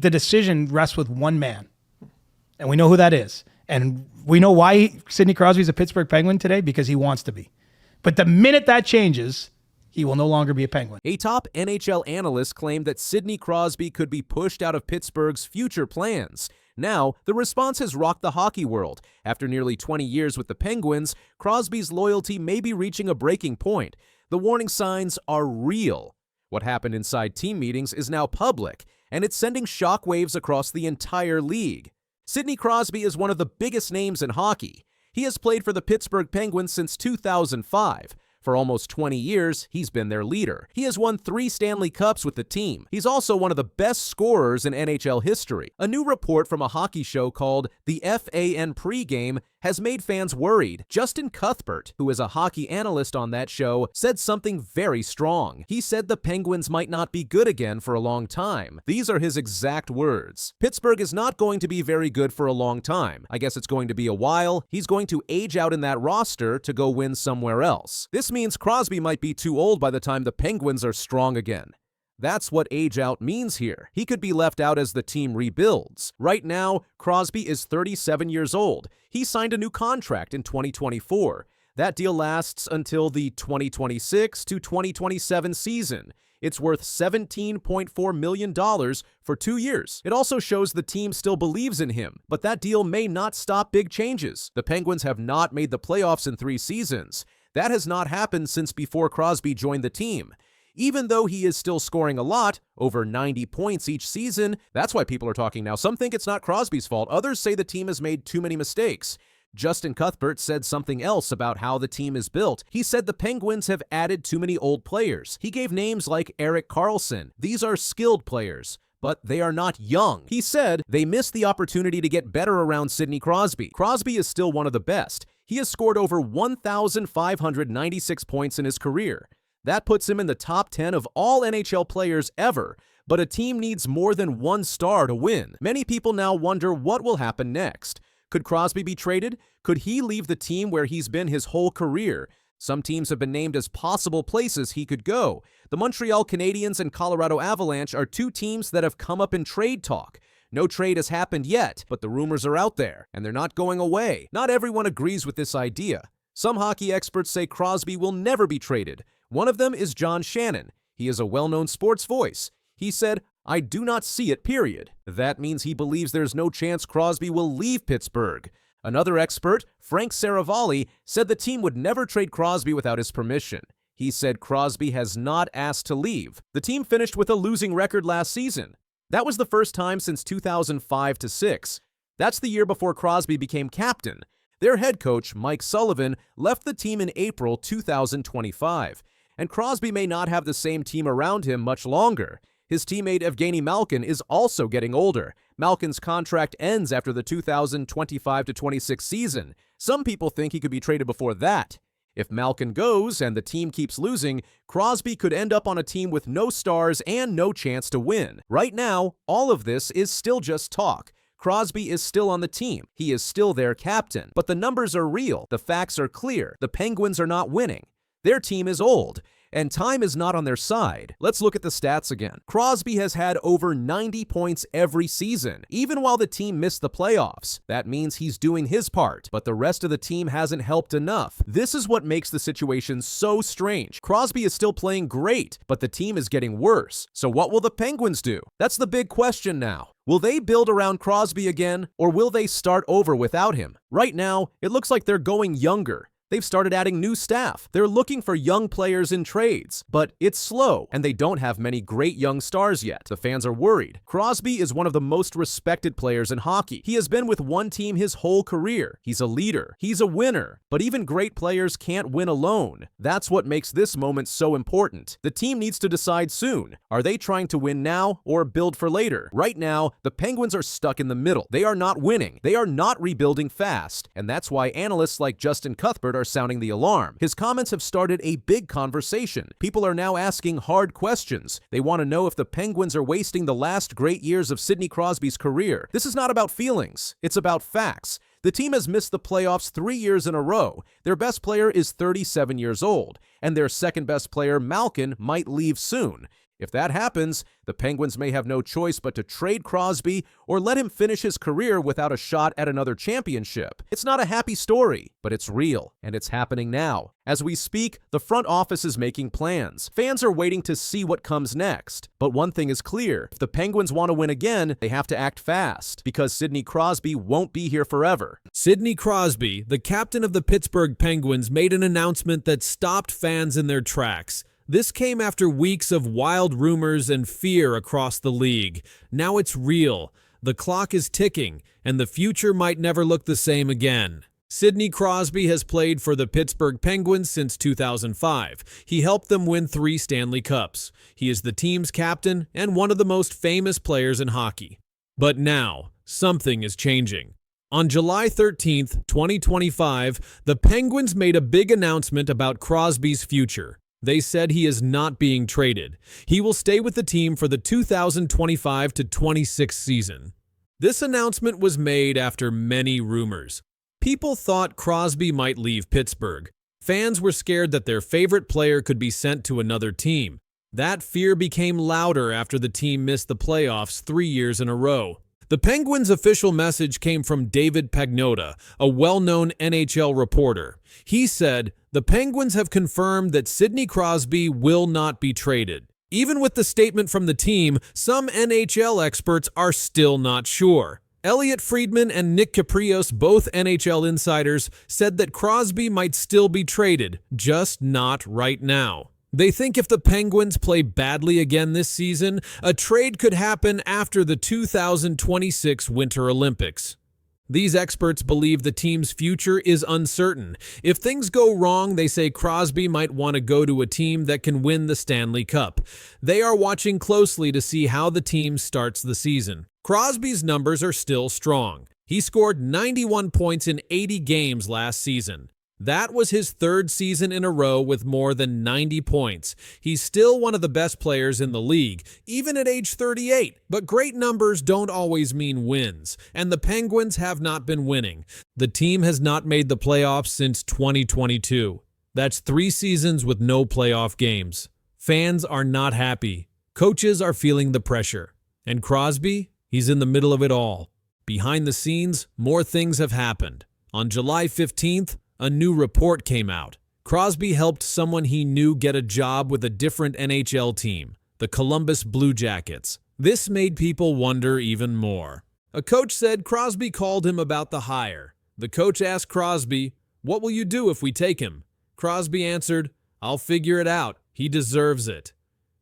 The decision rests with one man, and we know who that is. And we know why Sidney Crosby is a Pittsburgh Penguin today, because he wants to be. But the minute that changes, he will no longer be a Penguin. A top NHL analyst claimed that Sidney Crosby could be pushed out of Pittsburgh's future plans. Now, the response has rocked the hockey world. After nearly 20 years with the Penguins, Crosby's loyalty may be reaching a breaking point. The warning signs are real. What happened inside team meetings is now public, and it's sending shockwaves across the entire league. Sidney Crosby is one of the biggest names in hockey. He has played for the Pittsburgh Penguins since 2005. For almost 20 years, he's been their leader. He has won 3 Stanley Cups with the team. He's also one of the best scorers in NHL history. A new report from a hockey show called The FAN Pregame has made fans worried. Justin Cuthbert, who is a hockey analyst on that show, said something very strong. He said the Penguins might not be good again for a long time. These are his exact words. Pittsburgh is not going to be very good for a long time. I guess it's going to be a while. He's going to age out in that roster to go win somewhere else. This means Crosby might be too old by the time the Penguins are strong again. That's what age out means here. He could be left out as the team rebuilds. Right now, Crosby is 37 years old. He signed a new contract in 2024. That deal lasts until the 2026 to 2027 season. It's worth $17.4 million for 2 years. It also shows the team still believes in him, but that deal may not stop big changes. The Penguins have not made the playoffs in 3 seasons. That has not happened since before Crosby joined the team. Even though he is still scoring a lot, over 90 points each season, that's why people are talking now. Some think it's not Crosby's fault. Others say the team has made too many mistakes. Justin Cuthbert said something else about how the team is built. He said the Penguins have added too many old players. He gave names like Erik Karlsson. These are skilled players, but they are not young. He said they missed the opportunity to get better around Sidney Crosby. Crosby is still one of the best. He has scored over 1,596 points in his career. That puts him in the top 10 of all NHL players ever, but a team needs more than one star to win. Many people now wonder what will happen next. Could Crosby be traded? Could he leave the team where he's been his whole career? Some teams have been named as possible places he could go. The Montreal Canadiens and Colorado Avalanche are 2 teams that have come up in trade talk. No trade has happened yet, but the rumors are out there, and they're not going away. Not everyone agrees with this idea. Some hockey experts say Crosby will never be traded. One of them is John Shannon. He is a well-known sports voice. He said, "I do not see it, period." That means he believes there's no chance Crosby will leave Pittsburgh. Another expert, Frank Saravalli, said the team would never trade Crosby without his permission. He said Crosby has not asked to leave. The team finished with a losing record last season. That was the first time since 2005-06. That's the year before Crosby became captain. Their head coach, Mike Sullivan, left the team in April 2025. And Crosby may not have the same team around him much longer. His teammate Evgeny Malkin is also getting older. Malkin's contract ends after the 2025-26 season. Some people think he could be traded before that. If Malkin goes and the team keeps losing, Crosby could end up on a team with no stars and no chance to win. Right now, all of this is still just talk. Crosby is still on the team. He is still their captain. But the numbers are real. The facts are clear. The Penguins are not winning. Their team is old, and time is not on their side. Let's look at the stats again. Crosby has had over 90 points every season, even while the team missed the playoffs. That means he's doing his part, but the rest of the team hasn't helped enough. This is what makes the situation so strange. Crosby is still playing great, but the team is getting worse. So what will the Penguins do? That's the big question now. Will they build around Crosby again, or will they start over without him? Right now, it looks like they're going younger. They've started adding new staff. They're looking for young players in trades, but it's slow, and they don't have many great young stars yet. The fans are worried. Crosby is one of the most respected players in hockey. He has been with one team his whole career. He's a leader. He's a winner. But even great players can't win alone. That's what makes this moment so important. The team needs to decide soon. Are they trying to win now or build for later? Right now, the Penguins are stuck in the middle. They are not winning. They are not rebuilding fast, and that's why analysts like Justin Cuthbert are sounding the alarm. His comments have started a big conversation. People are now asking hard questions. They want to know if the Penguins are wasting the last great years of Sidney Crosby's career. This is not about feelings. It's about facts. The team has missed the playoffs 3 years in a row. Their best player is 37 years old, and their second best player, Malkin, might leave soon. If that happens, the Penguins may have no choice but to trade Crosby or let him finish his career without a shot at another championship. It's not a happy story, but it's real, and it's happening now. As we speak, the front office is making plans. Fans are waiting to see what comes next. But one thing is clear. If the Penguins want to win again, they have to act fast, because Sidney Crosby won't be here forever. Sidney Crosby, the captain of the Pittsburgh Penguins, made an announcement that stopped fans in their tracks. This came after weeks of wild rumors and fear across the league. Now it's real. The clock is ticking, and the future might never look the same again. Sidney Crosby has played for the Pittsburgh Penguins since 2005. He helped them win 3 Stanley Cups. He is the team's captain and one of the most famous players in hockey. But now, something is changing. On July 13th, 2025, the Penguins made a big announcement about Crosby's future. They said he is not being traded. He will stay with the team for the 2025-26 season. This announcement was made after many rumors. People thought Crosby might leave Pittsburgh. Fans were scared that their favorite player could be sent to another team. That fear became louder after the team missed the playoffs 3 years in a row. The Penguins' official message came from David Pagnotta, a well-known NHL reporter. He said, "The Penguins have confirmed that Sidney Crosby will not be traded." Even with the statement from the team, some NHL experts are still not sure. Elliot Friedman and Nick Caprios, both NHL insiders, said that Crosby might still be traded, just not right now. They think if the Penguins play badly again this season, a trade could happen after the 2026 Winter Olympics. These experts believe the team's future is uncertain. If things go wrong, they say Crosby might want to go to a team that can win the Stanley Cup. They are watching closely to see how the team starts the season. Crosby's numbers are still strong. He scored 91 points in 80 games last season. That was his 3rd season in a row with more than 90 points. He's still one of the best players in the league, even at age 38. But great numbers don't always mean wins, and the Penguins have not been winning. The team has not made the playoffs since 2022. That's 3 seasons with no playoff games. Fans are not happy. Coaches are feeling the pressure. And Crosby, he's in the middle of it all. Behind the scenes, more things have happened. On July 15th, a new report came out. Crosby helped someone he knew get a job with a different NHL team, the Columbus Blue Jackets. This made people wonder even more. A coach said Crosby called him about the hire. The coach asked Crosby, "What will you do if we take him?" Crosby answered, "I'll figure it out. He deserves it."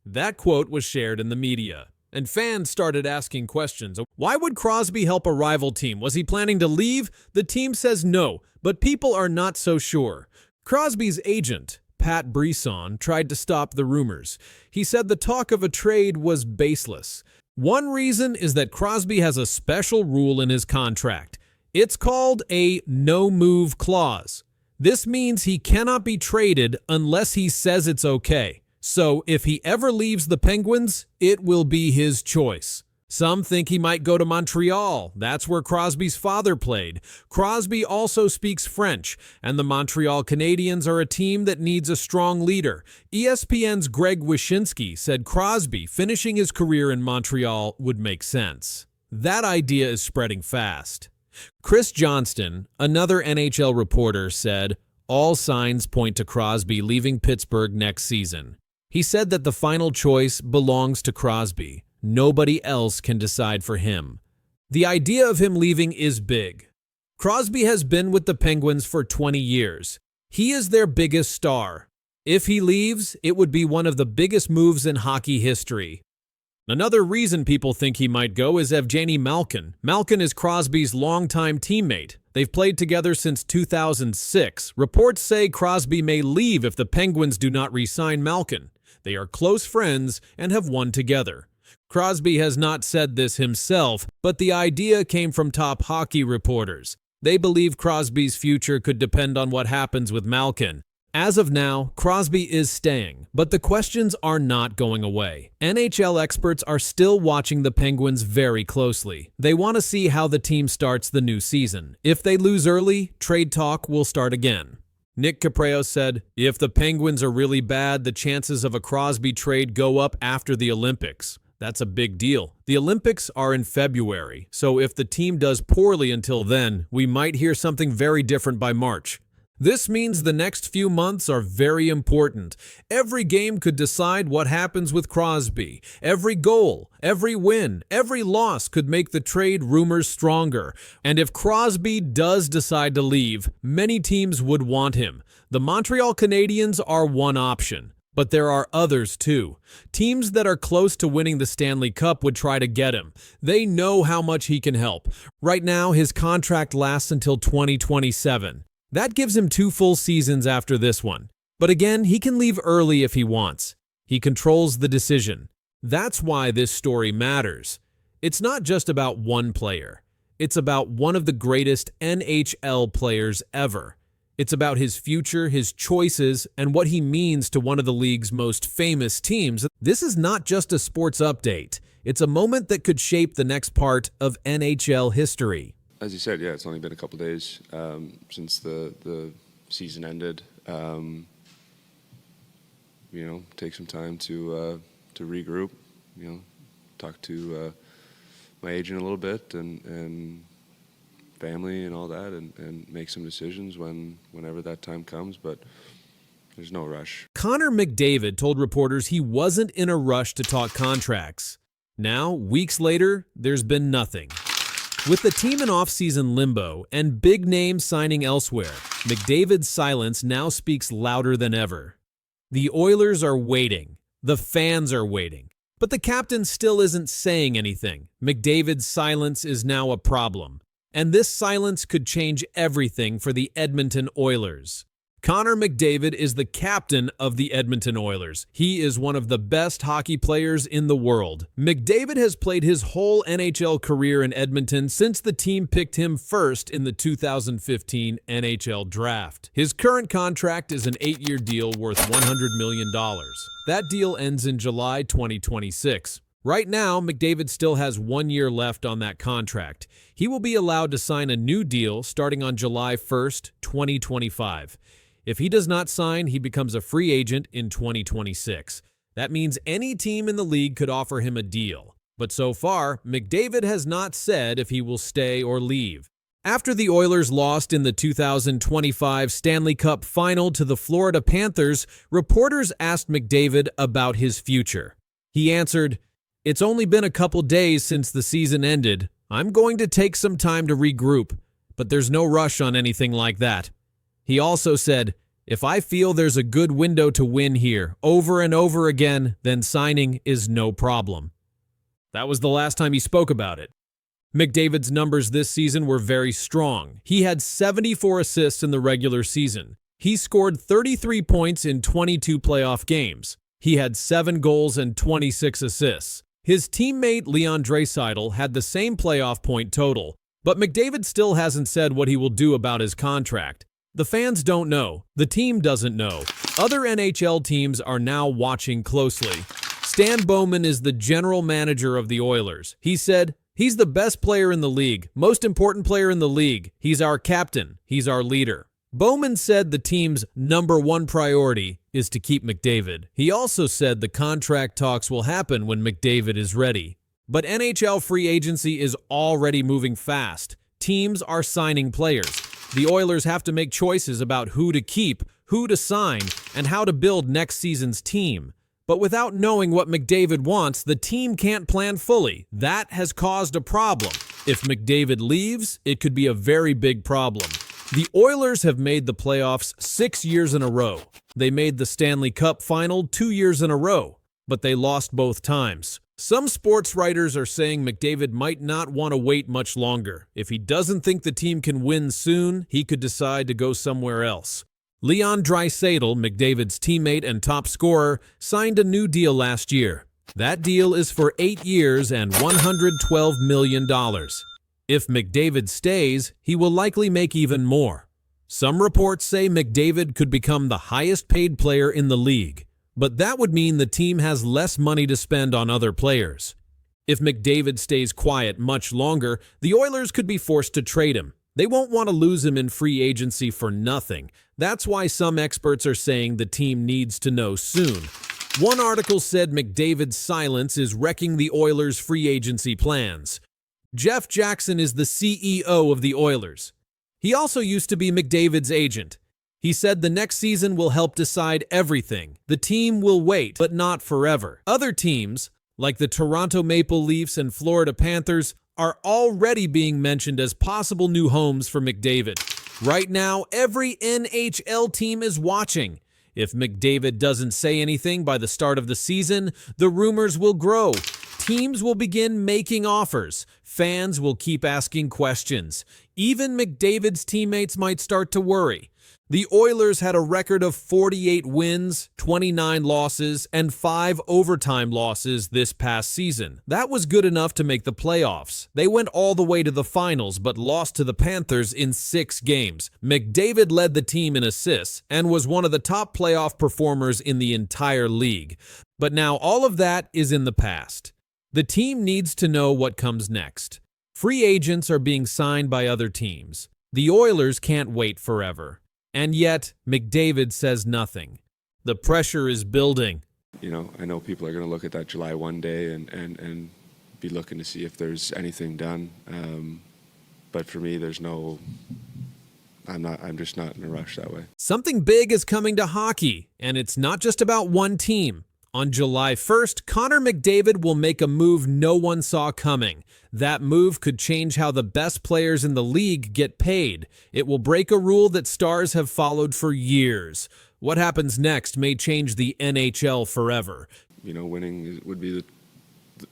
That quote was shared in the media, and fans started asking questions. Why would Crosby help a rival team? Was he planning to leave? The team says no, but people are not so sure. Crosby's agent, Pat Brisson, tried to stop the rumors. He said the talk of a trade was baseless. One reason is that Crosby has a special rule in his contract. It's called a no-move clause. This means he cannot be traded unless he says it's okay. So if he ever leaves the Penguins, it will be his choice. Some think he might go to Montreal. That's where Crosby's father played. Crosby also speaks French, and the Montreal Canadiens are a team that needs a strong leader. ESPN's Greg Wyshynski said Crosby finishing his career in Montreal would make sense. That idea is spreading fast. Chris Johnston, another NHL reporter, said, "All signs point to Crosby leaving Pittsburgh next season." He said that the final choice belongs to Crosby. Nobody else can decide for him. The idea of him leaving is big. Crosby has been with the Penguins for 20 years. He is their biggest star. If he leaves, it would be one of the biggest moves in hockey history. Another reason people think he might go is Evgeny Malkin. Malkin is Crosby's longtime teammate. They've played together since 2006. Reports say Crosby may leave if the Penguins do not re-sign Malkin. They are close friends and have won together. Crosby has not said this himself, but the idea came from top hockey reporters. They believe Crosby's future could depend on what happens with Malkin. As of now, Crosby is staying, but the questions are not going away. NHL experts are still watching the Penguins very closely. They want to see how the team starts the new season. If they lose early, trade talk will start again. Nick Capreo said, "If the Penguins are really bad, the chances of a Crosby trade go up after the Olympics. That's a big deal. The Olympics are in February, so if the team does poorly until then, we might hear something very different by March. This means the next few months are very important. Every game could decide what happens with Crosby. Every goal, every win, every loss could make the trade rumors stronger. And if Crosby does decide to leave, many teams would want him. The Montreal Canadiens are one option. But there are others too. Teams that are close to winning the Stanley Cup would try to get him. They know how much he can help. Right now, his contract lasts until 2027. That gives him 2 full seasons after this one. But again, he can leave early if he wants. He controls the decision. That's why this story matters. It's not just about one player. It's about one of the greatest NHL players ever. It's about his future, his choices, and what he means to one of the league's most famous teams. This is not just a sports update. It's a moment that could shape the next part of NHL history. As you said, yeah, it's only been a couple days since the season ended. Take some time to regroup. Talk to my agent a little bit and family and all that, and make some decisions whenever that time comes. But there's no rush. Connor McDavid told reporters he wasn't in a rush to talk contracts. Now, weeks later, there's been nothing. With the team in off-season limbo and big names signing elsewhere, McDavid's silence now speaks louder than ever. The Oilers are waiting. The fans are waiting. But the captain still isn't saying anything. McDavid's silence is now a problem. And this silence could change everything for the Edmonton Oilers. Connor McDavid is the captain of the Edmonton Oilers. He is one of the best hockey players in the world. McDavid has played his whole NHL career in Edmonton since the team picked him first in the 2015 NHL Draft. His current contract is an 8-year deal worth $100 million. That deal ends in July 2026. Right now, McDavid still has 1 year left on that contract. He will be allowed to sign a new deal starting on July 1st, 2025. If he does not sign, he becomes a free agent in 2026. That means any team in the league could offer him a deal. But so far, McDavid has not said if he will stay or leave. After the Oilers lost in the 2025 Stanley Cup Final to the Florida Panthers, reporters asked McDavid about his future. He answered, "It's only been a couple days since the season ended. I'm going to take some time to regroup, but there's no rush on anything like that." He also said, "If I feel there's a good window to win here over and over again, then signing is no problem." That was the last time he spoke about it. McDavid's numbers this season were very strong. He had 74 assists in the regular season. He scored 33 points in 22 playoff games. He had 7 goals and 26 assists. His teammate Leon Draisaitl had the same playoff point total, but McDavid still hasn't said what he will do about his contract. The fans don't know. The team doesn't know. Other NHL teams are now watching closely. Stan Bowman is the general manager of the Oilers. He said, "He's the best player in the league, most important player in the league. He's our captain. He's our leader." Bowman said the team's #1 priority is to keep McDavid. He also said the contract talks will happen when McDavid is ready. But NHL free agency is already moving fast. Teams are signing players. The Oilers have to make choices about who to keep, who to sign, and how to build next season's team. But without knowing what McDavid wants, the team can't plan fully. That has caused a problem. If McDavid leaves, it could be a very big problem. The Oilers have made the playoffs 6 years in a row. They made the Stanley Cup Final 2 years in a row, but they lost both times. Some sports writers are saying McDavid might not want to wait much longer. If he doesn't think the team can win soon, he could decide to go somewhere else. Leon Draisaitl, McDavid's teammate and top scorer, signed a new deal last year. That deal is for 8 years and $112 million. If McDavid stays, he will likely make even more. Some reports say McDavid could become the highest-paid player in the league. But that would mean the team has less money to spend on other players. If McDavid stays quiet much longer, the Oilers could be forced to trade him. They won't want to lose him in free agency for nothing. That's why some experts are saying the team needs to know soon. One article said McDavid's silence is wrecking the Oilers' free agency plans. Jeff Jackson is the CEO of the Oilers. He also used to be McDavid's agent. He said the next season will help decide everything. The team will wait, but not forever. Other teams, like the Toronto Maple Leafs and Florida Panthers, are already being mentioned as possible new homes for McDavid. Right now, every NHL team is watching. If McDavid doesn't say anything by the start of the season, the rumors will grow. Teams will begin making offers. Fans will keep asking questions. Even McDavid's teammates might start to worry. The Oilers had a record of 48 wins, 29 losses, and 5 overtime losses this past season. That was good enough to make the playoffs. They went all the way to the finals but lost to the Panthers in 6 games. McDavid led the team in assists and was one of the top playoff performers in the entire league. But now all of that is in the past. The team needs to know what comes next. Free agents are being signed by other teams. The Oilers can't wait forever. And yet, McDavid says nothing. The pressure is building. You know, I know people are going to look at that July 1 day and be looking to see if there's anything done. But for me, I'm just not in a rush that way. Something big is coming to hockey, and it's not just about one team. On July 1st, Connor McDavid will make a move no one saw coming. That move could change how the best players in the league get paid. It will break a rule that stars have followed for years. What happens next may change the NHL forever. You know, winning would be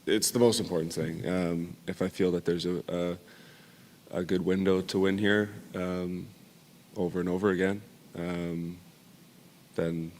it's the most important thing. If I feel that there's a good window to win here over and over again, then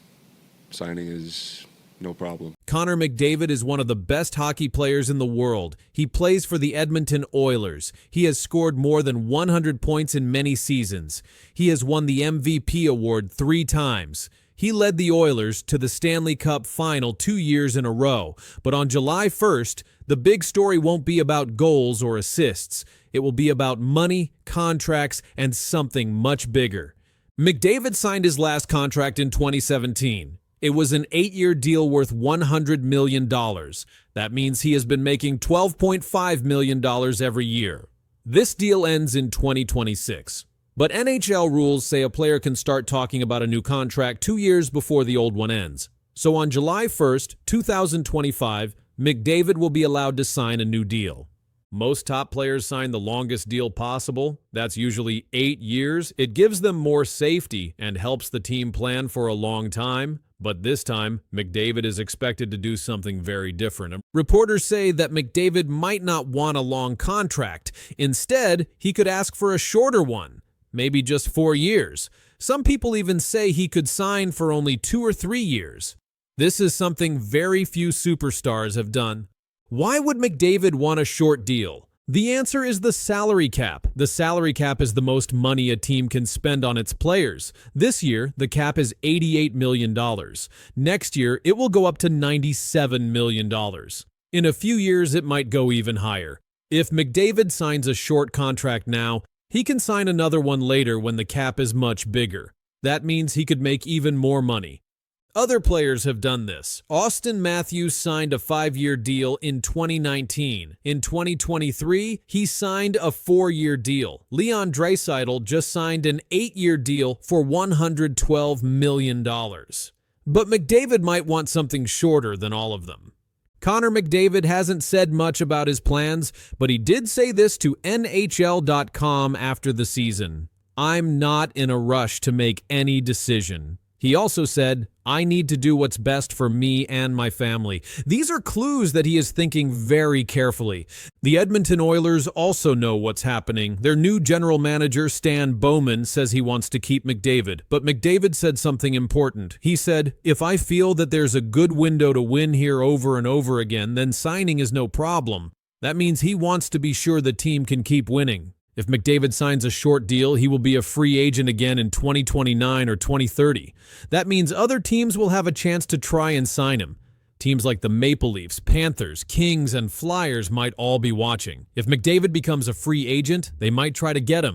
signing is no problem. Connor McDavid is one of the best hockey players in the world. He plays for the Edmonton Oilers. He has scored more than 100 points in many seasons. He has won the MVP award 3 times. He led the Oilers to the Stanley Cup final 2 years in a row. But on July 1st, the big story won't be about goals or assists. It will be about money, contracts, and something much bigger. McDavid signed his last contract in 2017. It was an 8-year deal worth $100 million. That means he has been making $12.5 million every year. This deal ends in 2026. But NHL rules say a player can start talking about a new contract 2 years before the old one ends. So on July 1st, 2025, McDavid will be allowed to sign a new deal. Most top players sign the longest deal possible. That's usually 8 years. It gives them more safety and helps the team plan for a long time. But this time, McDavid is expected to do something very different. Reporters say that McDavid might not want a long contract. Instead, he could ask for a shorter one, maybe just 4 years. Some people even say he could sign for only 2 or 3 years. This is something very few superstars have done. Why would McDavid want a short deal? The answer is the salary cap. The salary cap is the most money a team can spend on its players. This year, the cap is $88 million. Next year, it will go up to $97 million. In a few years, it might go even higher. If McDavid signs a short contract now, he can sign another one later when the cap is much bigger. That means he could make even more money. Other players have done this. Austin Matthews signed a 5-year deal in 2019. In 2023, he signed a 4-year deal. Leon Draisaitl just signed an 8-year deal for $112 million. But McDavid might want something shorter than all of them. Connor McDavid hasn't said much about his plans, but he did say this to NHL.com after the season. "I'm not in a rush to make any decision." He also said, "I need to do what's best for me and my family." These are clues that he is thinking very carefully. The Edmonton Oilers also know what's happening. Their new general manager, Stan Bowman, says he wants to keep McDavid. But McDavid said something important. He said, "If I feel that there's a good window to win here over and over again, then signing is no problem." That means he wants to be sure the team can keep winning. If McDavid signs a short deal, he will be a free agent again in 2029 or 2030. That means other teams will have a chance to try and sign him. Teams like the Maple Leafs, Panthers, Kings, and Flyers might all be watching. If McDavid becomes a free agent, they might try to get him.